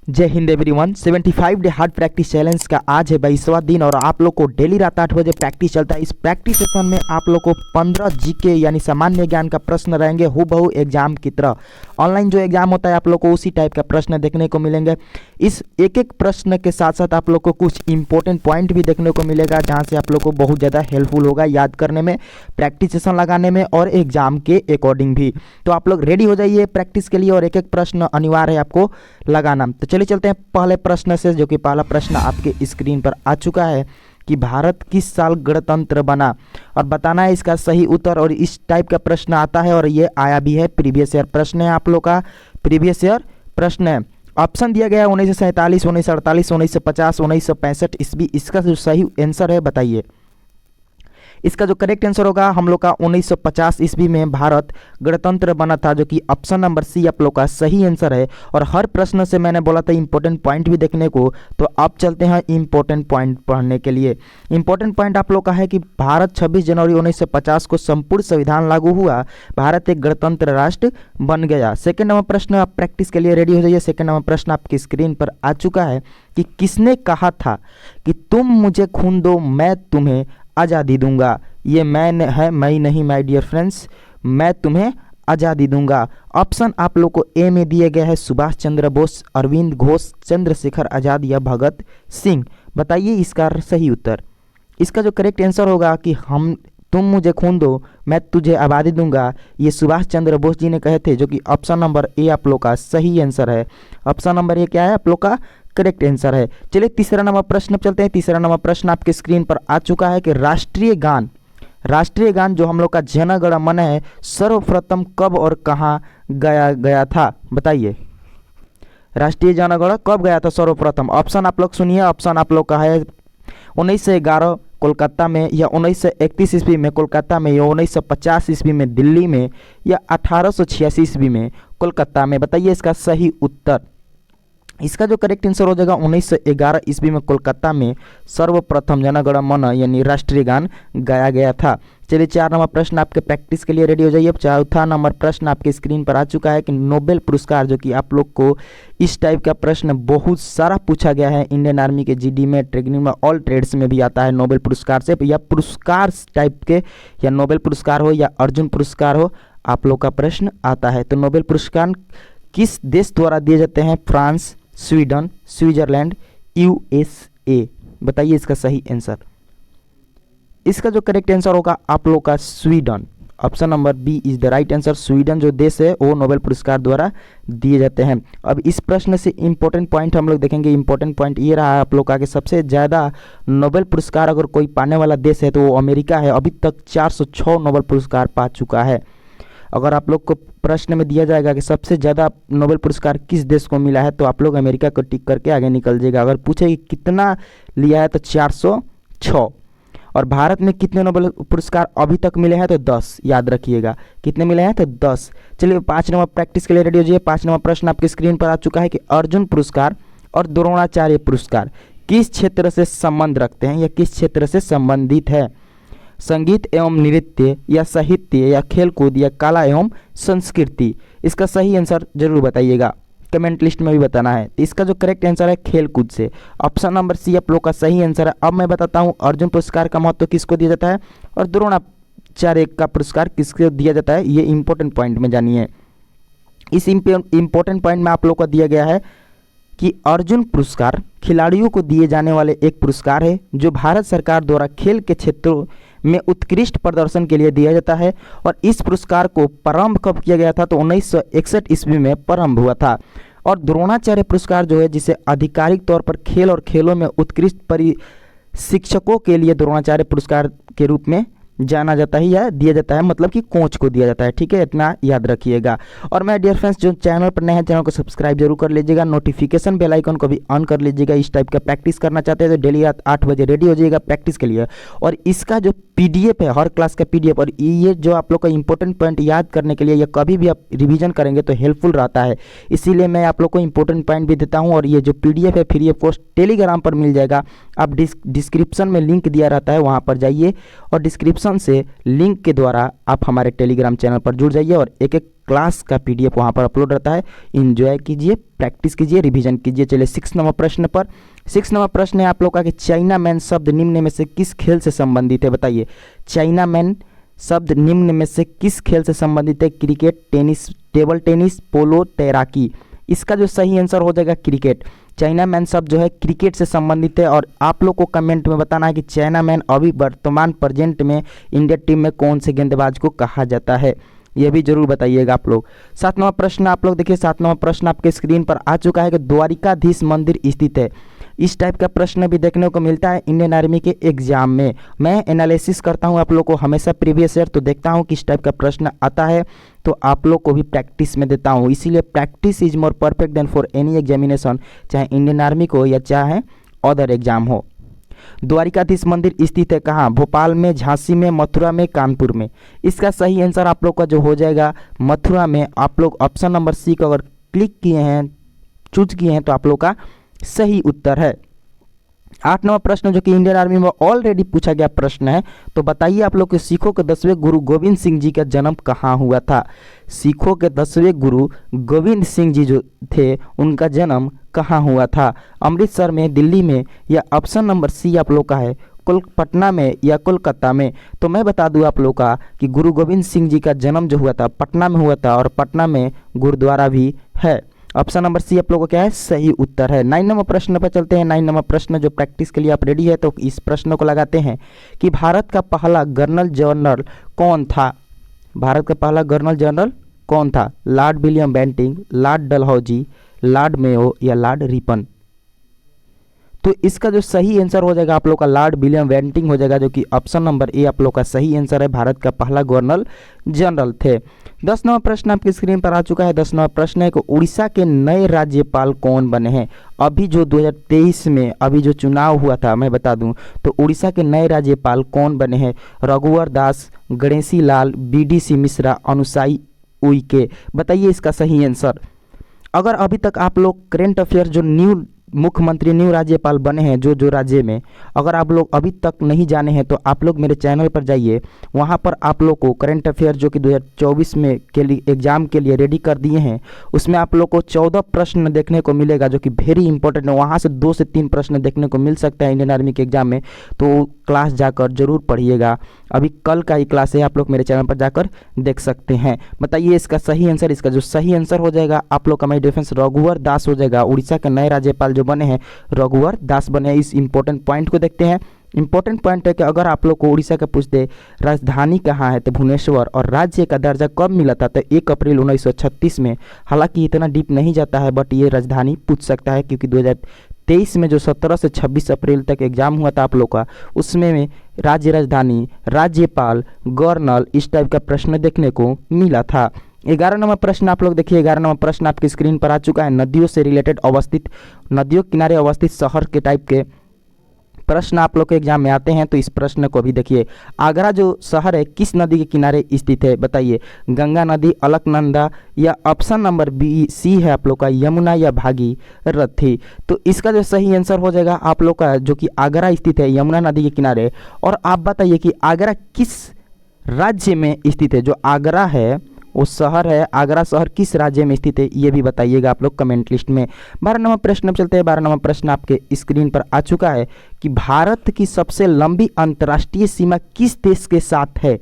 जय Hind everyone. 75 day hard practice challenge का आज है 22वां दिन और आप लोग को डेली रात 8 बजे प्रैक्टिस चलता है। इस प्रैक्टिस सेशन में आप लोग को 15 जीके यानी सामान्य ज्ञान का प्रश्न रहेंगे हूबहू एग्जाम की तरह। ऑनलाइन जो एग्जाम होता है आप लोग को उसी टाइप का प्रश्न देखने को मिलेंगे। इस एक एक प्रश्न के साथ साथ आप लोग को कुछ इंपॉर्टेंट पॉइंट भी देखने को मिलेगा जहाँ से आप लोग को बहुत ज़्यादा हेल्पफुल होगा याद करने में, प्रैक्टिस सेशन लगाने में और एग्जाम के अकॉर्डिंग भी। तो आप लोग रेडी हो जाइए प्रैक्टिस के लिए और एक एक प्रश्न अनिवार्य है आपको लगाना। तो चलिए चलते हैं पहले प्रश्न से, जो कि पहला प्रश्न आपके स्क्रीन पर आ चुका है कि भारत किस साल गणतंत्र बना, और बताना है इसका सही उत्तर। और इस टाइप का प्रश्न आता है और ये आया भी है, प्रीवियस ईयर प्रश्न है आप लोग का, प्रीवियस ईयर प्रश्न है। ऑप्शन दिया गया है 1947, 1948, 1950, 1965 ईस्वी। इसका जो सही आंसर है बताइए। इसका जो करेक्ट आंसर होगा हम लोग का 1950 ईस्वी में भारत गणतंत्र बना था, जो कि ऑप्शन नंबर सी आप लोग का सही आंसर है। और हर प्रश्न से मैंने बोला था इंपॉर्टेंट पॉइंट भी देखने को, तो अब चलते हैं इंपॉर्टेंट पॉइंट पढ़ने के लिए। इंपॉर्टेंट पॉइंट आप लोग का है कि भारत 26 जनवरी 1950 को संपूर्ण संविधान लागू हुआ, भारत एक गणतंत्र राष्ट्र बन गया। सेकेंड नंबर प्रश्न आप प्रैक्टिस के लिए रेडी हो जाइए। सेकेंड नंबर प्रश्न आपकी स्क्रीन पर आ चुका है कि किसने कहा था कि तुम मुझे खून दो मैं तुम्हें आज़ादी दूंगा। ये मैं है, मैं नहीं माय डियर फ्रेंड्स, मैं तुम्हें आज़ादी दूंगा। ऑप्शन आप लोग को ए में दिए गए हैं सुभाष चंद्र बोस, अरविंद घोष, चंद्रशेखर आज़ाद या भगत सिंह। बताइए इसका सही उत्तर। इसका जो करेक्ट आंसर होगा कि तुम मुझे खून दो मैं तुझे आज़ादी दूंगा, ये सुभाष चंद्र बोस जी ने कहे थे, जो कि ऑप्शन नंबर ए आप लोग का सही आंसर है। ऑप्शन नंबर ए क्या है आप लोग का करेक्ट आंसर है। चलिए तीसरा नंबर प्रश्न चलते हैं। तीसरा नंबर प्रश्न आपके स्क्रीन पर आ चुका है कि राष्ट्रीय गान जो हम लोग का जन गण मन है सर्वप्रथम कब और कहाँ गाया गया था। बताइए राष्ट्रीय जन गण कब गया था सर्वप्रथम। ऑप्शन आप लोग सुनिए। ऑप्शन आप लोग का है 1911 कोलकाता में, या 1931 ईस्वी में कोलकाता में, या 1950 ईस्वी में दिल्ली में, या 1886 ईस्वी में कोलकाता में। बताइए इसका सही उत्तर। इसका जो करेक्ट आंसर हो जाएगा 1911 ईस्वी में कोलकाता में सर्वप्रथम जन गण मन यानी राष्ट्रीय गान गाया गया था। चलिए 4 नंबर प्रश्न आपके प्रैक्टिस के लिए रेडी हो जाइए। चौथा नंबर प्रश्न आपके स्क्रीन पर आ चुका है कि नोबेल पुरस्कार, जो कि आप लोग को इस टाइप का प्रश्न बहुत सारा पूछा गया है इंडियन आर्मी के जीडी में, ट्रेनिंग में, ऑल ट्रेड्स में भी आता है नोबेल पुरस्कार से, या पुरस्कार टाइप के, या नोबेल पुरस्कार हो या अर्जुन पुरस्कार हो, आप लोग का प्रश्न आता है। तो नोबेल पुरस्कार किस देश द्वारा दिए जाते हैं। France, Sweden, Switzerland, USA. बताइए इसका सही आंसर। इसका जो करेक्ट आंसर होगा आप लोग का Sweden. Option number B is the right answer. Sweden जो देश है वो नोबेल पुरस्कार द्वारा दिए जाते हैं। अब इस प्रश्न से इंपॉर्टेंट पॉइंट हम लोग देखेंगे। इंपॉर्टेंट पॉइंट ये रहा आप लोग का कि सबसे ज़्यादा नोबेल पुरस्कार अगर कोई पाने वाला देश है तो वो अमेरिका है। अभी तक 406 नोबेल पुरस्कार पा चुका है। अगर आप लोग को प्रश्न में दिया जाएगा कि सबसे ज़्यादा नोबेल पुरस्कार किस देश को मिला है, तो आप लोग अमेरिका को टिक करके आगे निकल जाएगा। अगर पूछे कि कितना लिया है तो 406। और भारत में कितने नोबेल पुरस्कार अभी तक मिले हैं तो 10, याद रखिएगा कितने मिले हैं तो 10। चलिए 5 नंबर प्रैक्टिस के लिए रेडी हो जाइए। 5 नंबर प्रश्न आपके स्क्रीन पर आ चुका है कि अर्जुन पुरस्कार और द्रोणाचार्य पुरस्कार किस क्षेत्र से संबंध रखते हैं या किस क्षेत्र से संबंधित है। संगीत एवं नृत्य, या साहित्य, या खेलकूद, या कला एवं संस्कृति। इसका सही आंसर जरूर बताइएगा, कमेंट लिस्ट में भी बताना है। तो इसका जो करेक्ट आंसर है खेलकूद से। ऑप्शन नंबर सी आप लोग का सही आंसर है। अब मैं बताता हूँ अर्जुन पुरस्कार का महत्व किसको दिया जाता है और द्रोणाचार्य का पुरस्कार किसको दिया जाता है, ये इंपॉर्टेंट पॉइंट में जानिए। इस इंपॉर्टेंट पॉइंट में आप लोग को दिया गया है कि अर्जुन पुरस्कार खिलाड़ियों को दिए जाने वाले एक पुरस्कार है जो भारत सरकार द्वारा खेल के क्षेत्रों में उत्कृष्ट प्रदर्शन के लिए दिया जाता है। और इस पुरस्कार को प्रारंभ कब किया गया था तो 1961 ईस्वी में प्रारंभ हुआ था। और द्रोणाचार्य पुरस्कार जो है, जिसे आधिकारिक तौर पर खेल और खेलों में उत्कृष्ट शिक्षकों के लिए द्रोणाचार्य पुरस्कार के रूप में जाना जाता है या दिया जाता है, मतलब कि कोच को दिया जाता है। ठीक है, इतना याद रखिएगा। और मैं डियर फ्रेंड्स जो चैनल पर नए हैं चैनल को सब्सक्राइब जरूर कर लीजिएगा, नोटिफिकेशन बेल आइकन को भी ऑन कर लीजिएगा। इस टाइप का प्रैक्टिस करना चाहते हैं तो डेली रात 8 बजे रेडी हो जाइएगा प्रैक्टिस के लिए। और इसका जो पीडीएफ है हर क्लास का पीडीएफ, और ये जो आप लोग का इंपॉर्टेंट पॉइंट याद करने के लिए या कभी भी आप रिवीजन करेंगे तो हेल्पफुल रहता है, इसीलिए मैं आप लोग को इंपॉर्टेंट पॉइंट भी देता हूँ। और ये जो पीडीएफ है फ्री ऑफ कॉस्ट टेलीग्राम पर मिल जाएगा। आप डिस्क्रिप्शन में लिंक दिया रहता है, वहाँ पर जाइए और डिस्क्रिप्शन डिस्क्रिप्शन से लिंक के द्वारा आप हमारे टेलीग्राम चैनल पर जुड़ जाइए और एक एक क्लास का PDF वहाँ पर अपलोड रहता है। एंजॉय कीजिए, प्रैक्टिस कीजिए, रिवीजन कीजिए। चलिए 6 नंबर प्रश्न पर। 6 नंबर प्रश्न है आप लोग का कि चाइना मैन शब्द निम्न में से किस खेल से संबंधित है? बताइए, चाइना मैन शब्द निम्न में से किस खेल से संबंधित है? क्रिकेट, टेनिस, टेबल टेनिस, पोलो, तैराकी। इसका जो सही आंसर हो जाएगा क्रिकेट। चाइना मैन शब्द जो है क्रिकेट से संबंधित है। और आप लोग को कमेंट में बताना है कि चाइना मैन अभी वर्तमान प्रेजेंट में इंडिया टीम में कौन से गेंदबाज को कहा जाता है, ये भी जरूर बताइएगा आप लोग। 7 नंबर प्रश्न आप लोग देखिए, 7 नंबर प्रश्न आपके स्क्रीन पर आ चुका है कि द्वारिकाधीश मंदिर स्थित है। इस टाइप का प्रश्न भी देखने को मिलता है इंडियन आर्मी के एग्जाम में। मैं एनालिसिस करता हूं आप लोग को हमेशा प्रीवियस ईयर, तो देखता हूं किस टाइप का प्रश्न आता है, तो आप लोग को भी प्रैक्टिस में देता हूं। इसीलिए practice is more perfect than for any examination, चाहे इंडियन आर्मी को या चाहे अदर एग्जाम हो। द्वारिकाधीश मंदिर स्थित है कहाँ? भोपाल में, झांसी में, मथुरा में, कानपुर में। इसका सही आंसर आप लोग का जो हो जाएगा मथुरा में। आप लोग ऑप्शन नंबर सी को अगर क्लिक किए हैं, चूज किए हैं, तो आप लोग का सही उत्तर है। 8 नंबर प्रश्न जो कि इंडियन आर्मी में ऑलरेडी पूछा गया प्रश्न है, तो बताइए आप लोग के सिखों के 10वें गुरु गोविंद सिंह जी का जन्म कहाँ हुआ था? सिखों के 10वें गुरु गोविंद सिंह जी जो थे, उनका जन्म कहाँ हुआ था? अमृतसर में, दिल्ली में, या ऑप्शन नंबर सी आप लोग का है पटना में या कोलकाता में। तो मैं बता दूं आप लोग का कि गुरु गोविंद सिंह जी का जन्म जो हुआ था पटना में हुआ था, और पटना में गुरुद्वारा भी है। ऑप्शन नंबर सी आप लोगों का क्या है? सही उत्तर है। 9 नंबर प्रश्न पर चलते हैं। 9 नंबर प्रश्न जो प्रैक्टिस के लिए आप रेडी है, तो इस प्रश्न को लगाते हैं कि भारत का पहला गवर्नर जनरल कौन था? भारत का पहला गवर्नर जनरल कौन था? Lord William Bentinck, lord Dalhousie, lord Mayo या लॉर्ड रिपन। तो इसका जो सही आंसर हो जाएगा आप लोग का लॉर्ड विलियम बेंटिंग हो जाएगा, जो कि ऑप्शन नंबर ए आप लोग का सही आंसर है। भारत का पहला गवर्नर जनरल थे। 10 नंबर प्रश्न आपकी स्क्रीन पर आ चुका है। 10 नंबर प्रश्न है कि उड़ीसा के नए राज्यपाल कौन बने हैं? अभी जो 2023 में अभी जो चुनाव हुआ था, मैं बता दूं, तो उड़ीसा के नए राज्यपाल कौन बने हैं? रघुवर दास, गणेशी लाल, BDC मिश्रा, अनुसाई उइके। बताइए इसका सही आंसर। अगर अभी तक आप लोग करेंट अफेयर जो न्यू मुख्यमंत्री, न्यू राज्यपाल बने हैं जो राज्य में, अगर आप लोग अभी तक नहीं जाने हैं, तो आप लोग मेरे चैनल पर जाइए। वहां पर आप लोग को करंट अफेयर जो कि 2024 में के लिए एग्जाम के लिए रेडी कर दिए हैं, उसमें आप लोग को 14 प्रश्न देखने को मिलेगा, जो कि वेरी इंपॉर्टेंट है। वहां से 2 से 3 प्रश्न देखने को मिल सकता है इंडियन आर्मी के एग्जाम में, तो क्लास जाकर जरूर पढ़िएगा। अभी कल का ही क्लास है, आप लोग मेरे चैनल पर जाकर देख सकते हैं। बताइए इसका सही आंसर। इसका जो सही आंसर हो जाएगा आप लोग का माय डिफेंस रघुवर दास हो जाएगा। उड़ीसा के नए राज्यपाल जो बने हैं रघुवर दास बने। इस इंपॉर्टेंट पॉइंट को देखते हैं। इंपॉर्टेंट पॉइंट है कि अगर आप लोग को उड़ीसा का पूछते राजधानी कहाँ है, तो भुवनेश्वर, और राज्य का दर्जा कब मिला था, तो 1 अप्रैल 1936 में। हालांकि इतना डीप नहीं जाता है, बट ये राजधानी पूछ सकता है, क्योंकि 2023 में जो 17 से 26 अप्रैल तक एग्जाम हुआ था आप लोग का, उसमें में राज्य राजधानी, राज्यपाल, गवर्नर, इस टाइप का प्रश्न देखने को मिला था। 11 नंबर प्रश्न आप लोग देखिए। 11 नंबर प्रश्न आपकी स्क्रीन पर आ चुका है। नदियों से रिलेटेड अवस्थित, नदियों के किनारे अवस्थित शहर के टाइप के प्रश्न आप लोग के एग्जाम में आते हैं, तो इस प्रश्न को भी देखिए। आगरा जो शहर है किस नदी के किनारे स्थित है? बताइए, गंगा नदी, अलकनंदा, या ऑप्शन नंबर सी है आप लोग का यमुना या भागीरथी। तो इसका जो सही आंसर हो जाएगा आप लोग का, जो कि आगरा स्थित है यमुना नदी के किनारे। और आप बताइए कि आगरा किस राज्य में स्थित है? जो आगरा है वो शहर है, आगरा शहर किस राज्य में स्थित है, ये भी बताइएगा आप लोग कमेंट लिस्ट में। 12 नंबर प्रश्न चलते हैं। 12 नंबर प्रश्न आपके स्क्रीन पर आ चुका है कि भारत की सबसे लंबी अंतर्राष्ट्रीय सीमा किस देश के साथ है?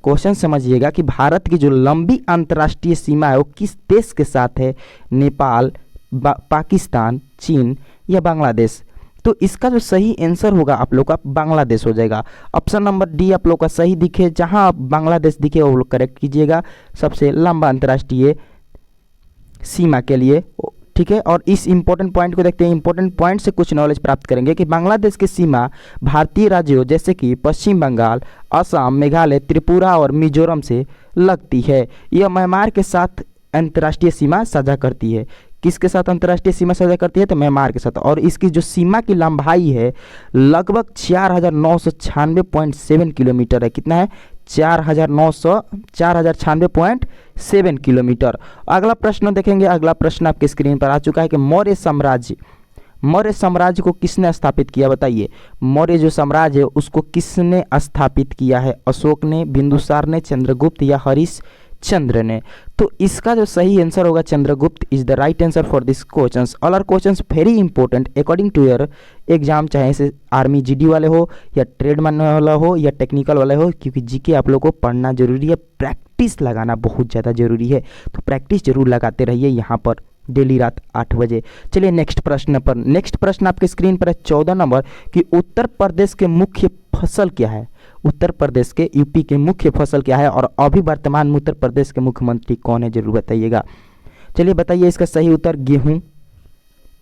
क्वेश्चन समझिएगा कि भारत की जो लंबी अंतर्राष्ट्रीय सीमा है वो किस देश के साथ है? नेपाल, पाकिस्तान, चीन या बांग्लादेश। तो इसका जो सही आंसर होगा आप लोग का बांग्लादेश हो जाएगा। ऑप्शन नंबर डी आप लोग का सही दिखे, जहां बांग्लादेश दिखे वो लोग करेक्ट कीजिएगा, सबसे लंबा अंतर्राष्ट्रीय सीमा के लिए। ठीक है, और इस इंपॉर्टेंट पॉइंट को देखते हैं। इंपॉर्टेंट पॉइंट से कुछ नॉलेज प्राप्त करेंगे कि बांग्लादेश की सीमा भारतीय राज्यों जैसे कि पश्चिम बंगाल, असम, मेघालय, त्रिपुरा और मिजोरम से लगती है। यह म्यांमार के साथ अंतर्राष्ट्रीय सीमा साझा करती है। किसके साथ अंतर्राष्ट्रीय सीमा साझा करती है? तो म्यांमार के साथ। और इसकी जो सीमा की लंबाई है लगभग 4996.7 किलोमीटर है। कितना है? 4,096.7 किलोमीटर। अगला प्रश्न देखेंगे। अगला प्रश्न आपके स्क्रीन पर आ चुका है कि मौर्य मौर्य साम्राज्य को किसने स्थापित किया बताइए। मौर्य जो साम्राज्य है उसको किसने स्थापित किया है? अशोक ने, बिंदुसार ने, चंद्रगुप्त या हरिश्चंद्र ने? तो इसका जो सही आंसर होगा Chandragupta is the right answer for this questions. All are questions very important according to your exam, चाहे से आर्मी जीडी वाले हो या ट्रेडमैन वाला हो या टेक्निकल वाले हो, क्योंकि जीके आप लोग को पढ़ना जरूरी है, प्रैक्टिस लगाना बहुत ज़्यादा जरूरी है। तो प्रैक्टिस जरूर लगाते रहिए यहाँ पर डेली रात 8 बजे। चलिए नेक्स्ट प्रश्न पर। नेक्स्ट प्रश्न आपके स्क्रीन पर है 14 नंबर कि उत्तर प्रदेश के मुख्य फसल क्या है? उत्तर प्रदेश के, यूपी के मुख्य फसल क्या है और अभी वर्तमान में उत्तर प्रदेश के मुख्यमंत्री कौन है, जरूर बताइएगा। चलिए बताइए इसका सही उत्तर गेहूं,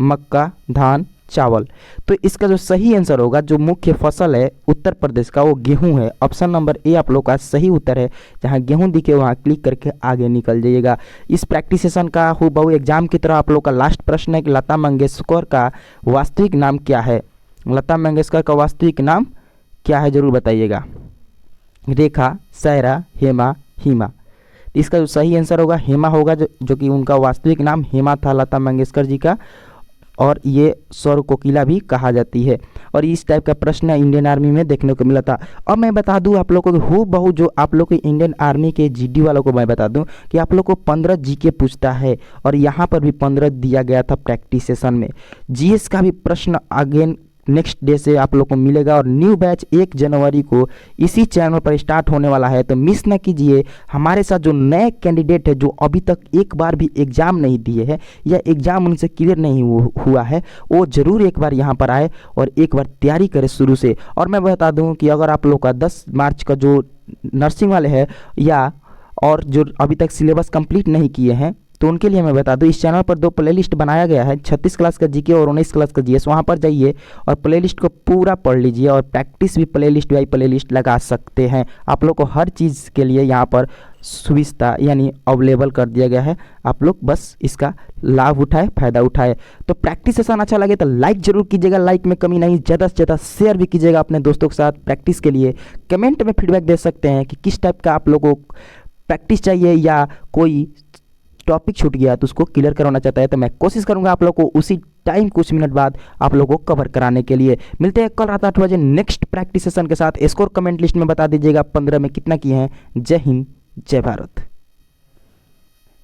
मक्का, धान, चावल। तो इसका जो सही आंसर होगा, जो मुख्य फसल है उत्तर प्रदेश का, वो गेहूं है। ऑप्शन नंबर ए आप लोग का सही उत्तर है। जहां गेहूं दिखे वहां क्लिक करके आगे निकल जाइएगा। इस प्रैक्टिस सेशन का हूबहू एग्जाम की तरह आप लोग का लास्ट प्रश्न है कि लता मंगेशकर का वास्तविक नाम क्या है? लता मंगेशकर का वास्तविक नाम क्या है, जरूर बताइएगा। रेखा, सायरा, हेमा, हिमा। इसका जो सही आंसर होगा हेमा होगा, जो कि उनका वास्तविक नाम हेमा था लता मंगेशकर जी का, और ये स्वर कोकिला भी कहा जाती है। और इस टाइप का प्रश्न इंडियन आर्मी में देखने को मिला था। अब मैं बता दूं आप लोगों को हूबहू जो आप लोग के इंडियन आर्मी के जीडी वालों को मैं बता दूं कि आप लोग को 15 जीके पूछता है, और यहाँ पर भी 15 दिया गया था प्रैक्टिस सेशन में। जीएस का भी प्रश्न अगेन नेक्स्ट डे से आप लोग को मिलेगा, और न्यू बैच 1 जनवरी को इसी चैनल पर स्टार्ट होने वाला है। तो मिस ना कीजिए। हमारे साथ जो नए कैंडिडेट है, जो अभी तक एक बार भी एग्ज़ाम नहीं दिए हैं या एग्ज़ाम उनसे क्लियर नहीं हुआ है, वो ज़रूर एक बार यहाँ पर आए और एक बार तैयारी करें शुरू से। और मैं बता दूँ कि अगर आप लोग का 10 मार्च का जो नर्सिंग वाले हैं या और जो अभी तक सिलेबस कंप्लीट नहीं किए हैं, तो उनके लिए मैं बता दूं इस चैनल पर 2 प्लेलिस्ट बनाया गया है, 36 क्लास का जीके और 19 क्लास का जीएस। वहां पर जाइए और प्लेलिस्ट को पूरा पढ़ लीजिए, और प्रैक्टिस भी प्लेलिस्ट बाई प्लेलिस्ट लगा सकते हैं। आप लोग को हर चीज़ के लिए यहाँ पर सुविधा यानी अवेलेबल कर दिया गया है। आप लोग बस इसका लाभ उठाए, फ़ायदा उठाए। तो प्रैक्टिस सेशन अच्छा लगे तो लाइक जरूर कीजिएगा, लाइक में कमी नहीं, ज़्यादा से ज़्यादा शेयर भी कीजिएगा अपने दोस्तों के साथ। प्रैक्टिस के लिए कमेंट में फीडबैक दे सकते हैं कि किस टाइप का आप लोगों को प्रैक्टिस चाहिए, या कोई टॉपिक छूट गया तो उसको क्लियर करवाना चाहता है, तो मैं कोशिश करूंगा आप लोग को उसी टाइम कुछ मिनट बाद आप लोगों को कवर कराने के लिए। मिलते हैं कल रात 8 बजे नेक्स्ट प्रैक्टिस सेशन के साथ। स्कोर कमेंट लिस्ट में बता दीजिएगा 15 में कितना किए हैं। जय हिंद, जय भारत।